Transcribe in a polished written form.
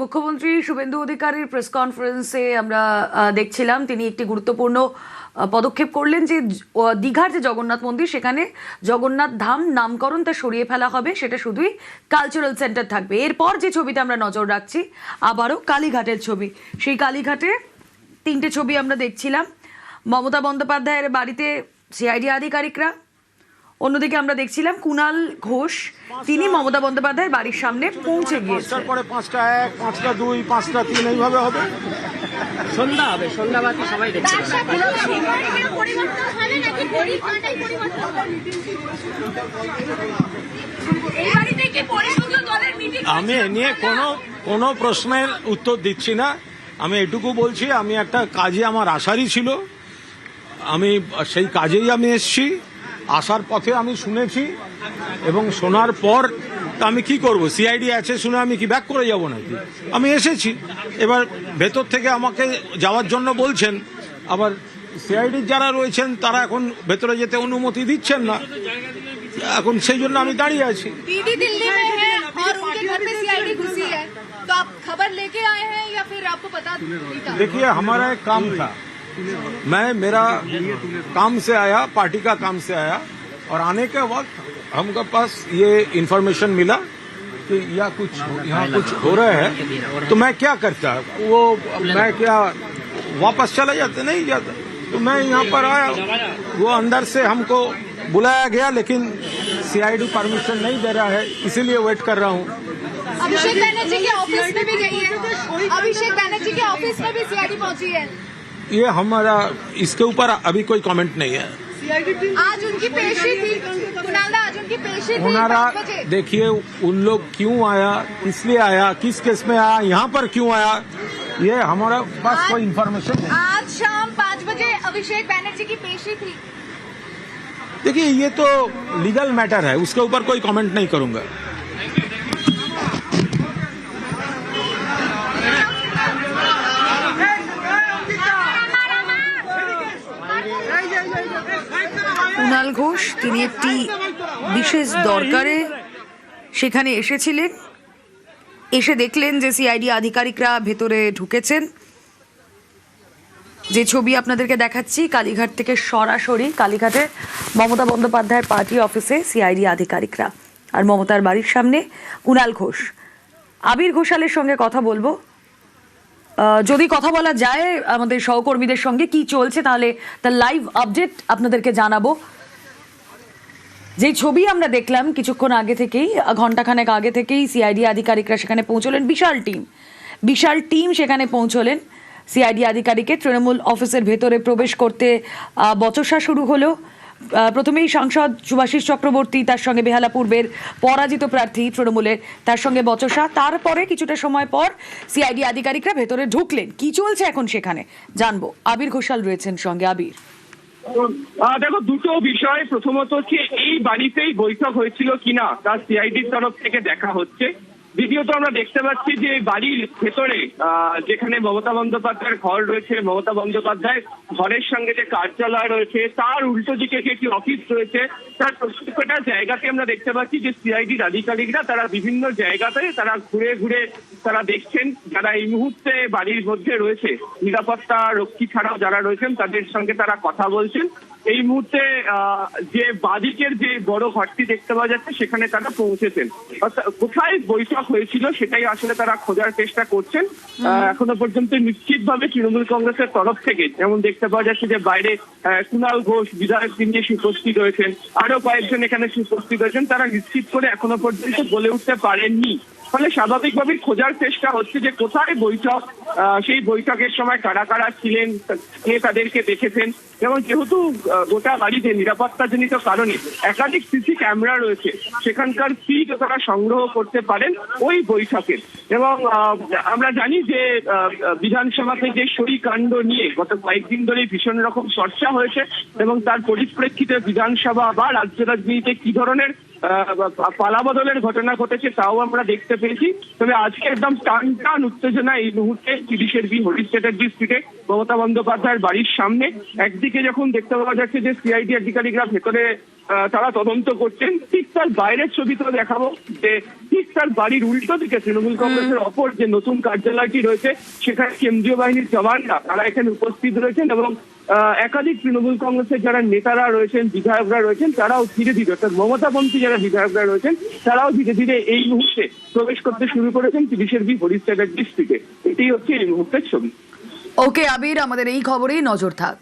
মুখ্যমন্ত্রী শুভেন্দু অধিকারীর প্রেস কনফারেন্সে আমরা দেখছিলাম তিনি একটি গুরুত্বপূর্ণ পদক্ষেপ করলেন যে দীঘার যে জগন্নাথ মন্দির সেখানে জগন্নাথ ধাম নামকরণ তা সরিয়ে ফেলা হবে, সেটা শুধুই কালচারাল সেন্টার থাকবে। এরপর যে ছবিতে আমরা নজর রাখছি আবারও কালীঘাটের ছবি। সেই কালীঘাটে তিনটে ছবি আমরা দেখছিলাম। মমতা বন্দ্যোপাধ্যায়ের বাড়িতে সিআইডি আধিকারিকরা, অন্যদিকে আমরা দেখছিলাম কুণাল ঘোষ, তিনি মমতা বন্দ্যোপাধ্যায়ের বাড়ির সামনে পৌঁছে গিয়েছেন। পরে 5টা 1, 5টা 2, 5টা 3 এইভাবে হবে। সন্ধ্যা হবে, সন্ধ্যাবাতি সবাই দেখতে আমি এ নিয়ে কোনো প্রশ্নের উত্তর দিচ্ছি না। আমি এটুকু বলছি, আমি একটা কাজে আমার আসারই ছিল, আমি সেই কাজেই আমি এসছি। আসার পথে আমি শুনেছি এবং শোনার পর আমি কি করব? সিআইডি আছে শুনে আমি কি ব্যাক করে যাব নাকি? আমি এসেছি, এবার ভেতর থেকে আমাকে যাওয়ার জন্য বলছেন, আবার সিআইডির যারা রয়েছেন তারা এখন ভেতরে যেতে অনুমতি দিচ্ছেন না, এখন সেই জন্য আমি দাঁড়িয়ে আছি। दीदी दिल्ली में है और उनके घर पे सीआईडी घुसी है, तो आप खबर लेके आए हैं या फिर आपको पता नहीं था? देखिए, हमारा एक काम था, मैं मेरा काम से आया, पार्टी का काम से आया, और आने के वक्त हमको पास ये इन्फॉर्मेशन मिला कि यहाँ कुछ हो रहा है, तो मैं क्या करता? मैं क्या वापस चला जाता? नहीं जाता। तो मैं यहाँ पर आया, वो अंदर से हमको बुलाया गया, लेकिन सीआईडी परमिशन नहीं दे रहा है, इसीलिए वेट कर रहा हूँ। अभिषेक बनर्जी के ऑफिस में भी गई है, अभिषेक बनर्जी के ऑफिस में भी सीआईडी पहुंची है। ये हमारा इसके ऊपर अभी कोई कमेंट नहीं है। आज उनकी पेशी थी, कुणाल, आज उनकी पेशी थी। हमारा 5 बजे देखिए, उन लोग क्यों आया, किस लिए आया, किस केस में आया, यहाँ पर क्यों आया, ये हमारा पास कोई इन्फॉर्मेशन नहीं। आज शाम 5 बजे अभिषेक बनर्जी की पेशी थी। देखिए, ये तो लीगल मैटर है, उसके ऊपर कोई कमेंट नहीं करूंगा। কুণাল ঘোষ তিনি একটি বিশেষ দরকারে সেখানে এসেছিলেন, এসে দেখলেন যে সিআইডি আধিকারিকরা ভেতরে ঢুকেছেন। যে ছবি আপনাদেরকে দেখাচ্ছি কালীঘাট থেকে, সরাসরি কালীঘাটে মমতা বন্দ্যোপাধ্যায়ের পার্টি অফিসে সিআইডি আধিকারিকরা, আর মমতার বাড়ির সামনে কুণাল ঘোষ। আবির ঘোষালের সঙ্গে কথা বলবো, যদি কথা বলা যায় আমাদের সহকর্মীদের সঙ্গে কি চলছে, তাহলে তার লাইভ আপডেট আপনাদেরকে জানাবো। যে ছবি আমরা দেখলাম কিছুক্ষণ আগে থেকেই, ঘন্টাখানেক আগে থেকেই সিআইডি আধিকারিকরা সেখানে পৌঁছলেন, বিশাল টিম সেখানে পৌঁছলেন। সিআইডি আধিকারিকের তৃণমূল অফিসের ভেতরে প্রবেশ করতে বচসা শুরু হলো। প্রথমেই সাংসদ শুভাশিস চক্রবর্তী, তার সঙ্গে বেহালা পূর্বের পরাজিত প্রার্থী তৃণমূলের, তার সঙ্গে বচসা। তারপরে কিছুটা সময় পর সিআইডি আধিকারিকরা ভেতরে ঢুকলেন। কি চলছে এখন সেখানে জানবো। আবির ঘোষাল রয়েছেন সঙ্গে। আবির, দেখো, দুটো বিষয়। প্রথমত হচ্ছে এই বাড়িতেই বৈঠক হয়েছিল কিনা তার সিআইডির তরফ থেকে দেখা হচ্ছে। দ্বিতীয়ত আমরা দেখতে পাচ্ছি যে বাড়ির ভেতরে যেখানে মমতা বন্দ্যোপাধ্যায়ের ঘর রয়েছে, মমতা বন্দ্যোপাধ্যায় ঘরের সঙ্গে যে কার্যালয় রয়েছে তার উল্টো দিকে একটি অফিস রয়েছে, তার প্রত্যেকটা জায়গাতে আমরা দেখতে পাচ্ছি যে সিআইডির আধিকারিকরা তারা বিভিন্ন জায়গাতে তারা ঘুরে ঘুরে তারা দেখছেন যারা এই মুহূর্তে বাড়ির মধ্যে রয়েছে, নিরাপত্তা রক্ষী ছাড়াও যারা রয়েছেন তাদের সঙ্গে তারা কথা বলছেন। এই মুহূর্তে যে বাদিকের যে বড় ঘরটি দেখতে পাওয়া যাচ্ছে সেখানে তারা পৌঁছেছেন। কোথায় বৈঠক হয়েছিল সেটাই আসলে তারা খোঁজার চেষ্টা করছেন। এখনো পর্যন্ত নিশ্চিতভাবে তৃণমূল কংগ্রেসের তরফ থেকে যেমন দেখতে পাওয়া যাচ্ছে যে বাইরে কুণাল ঘোষ বিধায়ক তিনি উপস্থিত রয়েছেন, আরো কয়েকজন এখানে উপস্থিত রয়েছেন, তারা নিশ্চিত করে এখনো পর্যন্ত বলে উঠতে পারেননি। ফলে স্বাভাবিকভাবেই খোঁজার চেষ্টা হচ্ছে যে কোথায় বৈঠক, সেই বৈঠকের সময় কারা কারা ছিলেন, কে তাদেরকে দেখেছেন। এবং যেহেতু গোটা বাড়িতে নিরাপত্তাজনিত কারণে একাধিক সিসি ক্যামেরা রয়েছে, সেখানকার ফিড তারা সংগ্রহ করতে পারেন ওই বৈঠকের। এবং আমরা জানি যে বিধানসভাতে যে সরিকাণ্ড নিয়ে গত কয়েকদিন ধরে ভীষণ রকম চর্চা হয়েছে এবং তার পরিপ্রেক্ষিতে বিধানসভা বা রাজ্য রাজনীতিতে কি ধরনের পালাবদলের ঘটনা ঘটেছে তাও আমরা দেখতে পেয়েছি। তবে আজকে একদম টান উত্তেজনা এই মুহূর্তে তিরিশের বি হরিশ চ্যাটার্জি স্ট্রিটে মমতা বন্দ্যোপাধ্যায়ের বাড়ির সামনে। একদিকে যখন দেখতে পাওয়া যাচ্ছে যে সিআইডি আধিকারিকরা ভেতরে তারা তদন্ত করছেন, ঠিক তার বাইরের ছবি তো দেখাবো যে ঠিক তার বাড়ির উল্টো দিকে তৃণমূল কংগ্রেসের অপর যে নতুন কার্যালয়টি রয়েছে সেখানে কেন্দ্রীয় বাহিনীর জওয়ানরা তারা এখানে উপস্থিত রয়েছেন এবং একাধিক তৃণমূল কংগ্রেসের যারা নেতারা রয়েছেন, বিধায়করা রয়েছেন, তারাও ধীরে ধীরে অর্থাৎ মমতাপন্থী যারা বিধায়করা রয়েছেন তারাও ধীরে ধীরে এই মুহূর্তে প্রবেশ করতে শুরু করেছেন তিরিশের বি হরিশ চ্যাটার্জি স্ট্রিটে। এটাই হচ্ছে এই মুহূর্তের ছবি। ওকে আবির, আমাদের এই খবরেই নজর থাক।